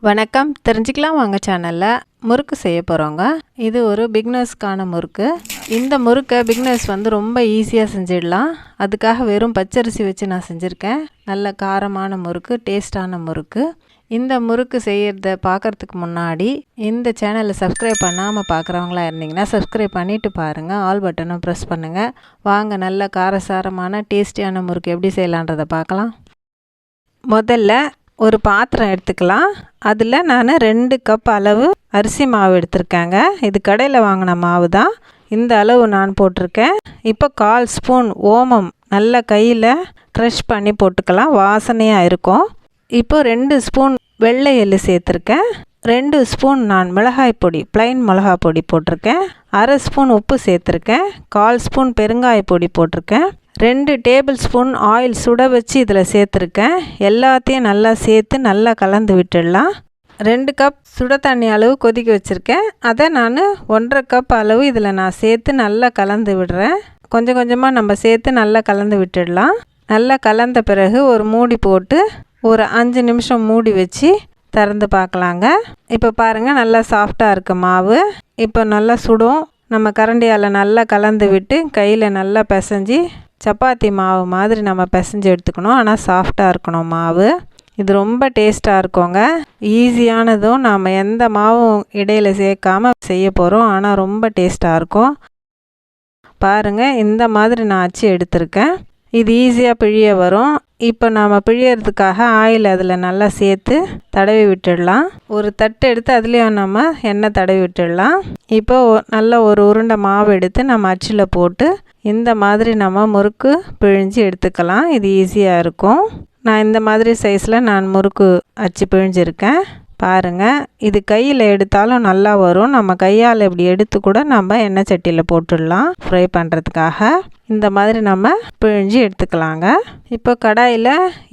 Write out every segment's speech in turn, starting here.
வணக்கம். தெரிஞ்சுக்கலாம் வாங்க சேனலில் முறுக்கு செய்ய போகிறோங்க. இது ஒரு பிகினர்ஸ்க்கான முறுக்கு. இந்த முறுக்கை பிகினர்ஸ் ரொம்ப ஈஸியாக செஞ்சிடலாம். அதுக்காக வெறும் பச்சரிசி வச்சு நான் செஞ்சுருக்கேன். நல்ல காரமான முறுக்கு, டேஸ்டான முறுக்கு. இந்த முறுக்கு செய்கிறத பார்க்குறதுக்கு முன்னாடி இந்த சேனலை சப்ஸ்கிரைப் பண்ணாமல் பார்க்குறவங்களா இருந்தீங்கன்னா சப்ஸ்கிரைப் பண்ணிவிட்டு பாருங்கள். ஆல் பட்டனை ப்ரெஸ் பண்ணுங்கள். வாங்க நல்ல காரசாரமான டேஸ்டியான முறுக்கு எப்படி செய்யலான்றதை பார்க்கலாம். முதல்ல ஒரு பாத்திரம் எடுத்துக்கலாம். அதில் நான் 2 கப் அளவு அரிசி மாவு எடுத்திருக்கேங்க. இது கடையில் வாங்கின மாவு தான். இந்த அளவு நான் போட்டிருக்கேன். இப்போ 1/4 ஸ்பூன் ஓமம் நல்ல கையில் க்ரஷ் பண்ணி போட்டுக்கலாம், வாசனையாக இருக்கும். இப்போ 2 ஸ்பூன் வெள்ளை எள்ளு சேர்த்துருக்கேன். 2 ஸ்பூன் நான் மிளகாய் பொடி, ப்ளைன் மிளகாய் பொடி போட்டிருக்கேன். 1/2 ஸ்பூன் உப்பு சேர்த்துருக்கேன். 1/4 ஸ்பூன் பெருங்காய பொடி போட்டிருக்கேன். 2 டேபிள் ஸ்பூன் ஆயில் சுட வச்சு இதில் சேர்த்துருக்கேன். எல்லாத்தையும் நல்லா சேர்த்து நல்லா கலந்து விட்டுடலாம். 2 கப் சுட தண்ணி அளவு கொதிக்க வச்சுருக்கேன். அதை நான் 1/2 கப் அளவு இதில் நான் சேர்த்து நல்லா கலந்து விடுறேன். கொஞ்சம் கொஞ்சமாக நம்ம சேர்த்து நல்லா கலந்து விட்டுடலாம். நல்லா கலந்த பிறகு ஒரு மூடி போட்டு ஒரு 5 நிமிஷம் மூடி வச்சு திறந்து பார்க்கலாங்க. இப்போ பாருங்கள், நல்லா சாஃப்டாக இருக்கு மாவு. இப்போ நல்லா சுடும். நம்ம கரண்டியால் நல்லா கலந்து விட்டு கையில் நல்லா பிசைஞ்சு சப்பாத்தி மாவு மாதிரி நம்ம பிசைஞ்சு எடுத்துக்கணும். ஆனால் சாஃப்டாக இருக்கணும் மாவு. இது ரொம்ப டேஸ்ட்டாக இருக்குங்க. ஈஸியானதும், நாம் எந்த மாவும் இடையில் சேர்க்காம செய்ய போகிறோம். ஆனால் ரொம்ப டேஸ்ட்டாக இருக்கும். பாருங்கள், இந்த மாதிரி நான் அச்சு எடுத்திருக்கேன். இது ஈஸியாக பிழிய வரும். இப்போ நாம் பிழியறதுக்காக ஆயில் அதில் நல்லா சேர்த்து தடவி விட்டுடலாம். ஒரு தட்டு எடுத்து அதுலேயும் நம்ம எண்ணெய் தடவி விட்டுடலாம். இப்போ நல்ல ஒரு உருண்டை மாவு எடுத்து நம்ம அச்சில் போட்டு இந்த மாதிரி நம்ம முறுக்கு பிழிஞ்சு எடுத்துக்கலாம். இது ஈஸியாக இருக்கும். நான் இந்த மாதிரி சைஸில் நான் முறுக்கு அச்சு பிழிஞ்சிருக்கேன். பாருங்கள், இது கையில் எடுத்தாலும் நல்லா வரும். நம்ம கையால் இப்படி எடுத்து கூட நம்ம எண்ணெய் சட்டியில் போட்டுடலாம் ஃப்ரை பண்ணுறதுக்காக. இந்த மாதிரி நம்ம பிழிஞ்சு எடுத்துக்கலாங்க. இப்போ கடாயில்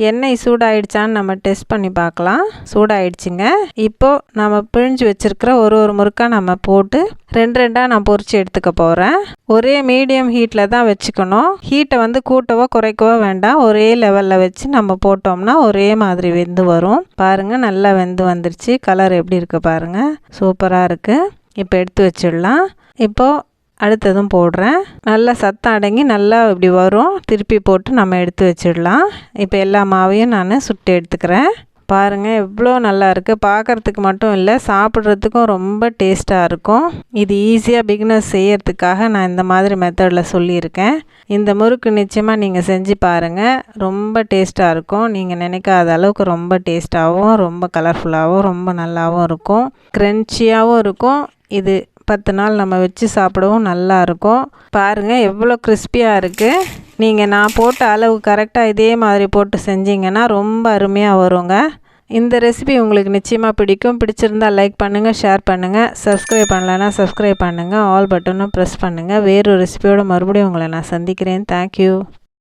எண்ணெய் சூடாயிடுச்சான்னு நம்ம டெஸ்ட் பண்ணி பார்க்கலாம். சூடாயிடுச்சுங்க. இப்போது நம்ம பிழிஞ்சு வச்சுருக்கிற ஒரு முறுக்காக நம்ம போட்டு 2 நான் பொரித்து எடுத்துக்க போகிறேன். ஒரே மீடியம் ஹீட்டில் தான் வச்சுக்கணும். ஹீட்டை கூட்டவோ குறைக்கவோ வேண்டாம். ஒரே லெவலில் வச்சு நம்ம போட்டோம்னா ஒரே மாதிரி வெந்து வரும். பாருங்கள், நல்லா வெந்து வந்துருச்சு. கலர் எப்படி இருக்குது பாருங்கள், சூப்பராக இருக்குது. இப்போ எடுத்து வச்சிடலாம். இப்போது அடுத்ததும் போடுறேன். நல்லா சத்தம் அடங்கி நல்லா இப்படி வரும். திருப்பி போட்டு நம்ம எடுத்து வச்சிடலாம். இப்போ எல்லா மாவையும் நான் சுட்டு எடுத்துக்கிறேன். பாருங்கள், எவ்வளோ நல்லா இருக்குது. பார்க்குறதுக்கு மட்டும் இல்லை, சாப்பிட்றதுக்கும் ரொம்ப டேஸ்ட்டாக இருக்கும். இது ஈஸியாக பிகினர்ஸ் செய்யறதுக்காக நான் இந்த மாதிரி மெத்தடில் சொல்லியிருக்கேன். இந்த முறுக்கு நிச்சயமாக நீங்கள் செஞ்சு பாருங்கள். ரொம்ப டேஸ்ட்டாக இருக்கும். நீங்கள் நினைக்காத அளவுக்கு ரொம்ப டேஸ்ட்டாகவும் ரொம்ப கலர்ஃபுல்லாகவும் ரொம்ப நல்லாவும் இருக்கும். க்ரன்ச்சியாகவும் இருக்கும். இது 10 நாள் நம்ம வச்சு சாப்பிடவும் நல்லா இருக்கும். பாருங்கள், எவ்வளோ கிறிஸ்பியாக இருக்குது. நீங்கள் நான் போட்ட அளவு கரெக்டாக இதே மாதிரி போட்டு செஞ்சிங்கன்னா ரொம்ப அருமையாக வருங்க. இந்த ரெசிபி உங்களுக்கு நிச்சயமாக பிடிக்கும். பிடிச்சிருந்தால் லைக் பண்ணுங்கள், ஷேர் பண்ணுங்கள். சப்ஸ்கிரைப் பண்ணலைன்னா சப்ஸ்கிரைப் பண்ணுங்கள். ஆல் பட்டனும் ப்ரெஸ் பண்ணுங்கள். வேறொரு ரெசிபியோட மறுபடியும் உங்களை நான் சந்திக்கிறேன். தேங்க்யூ.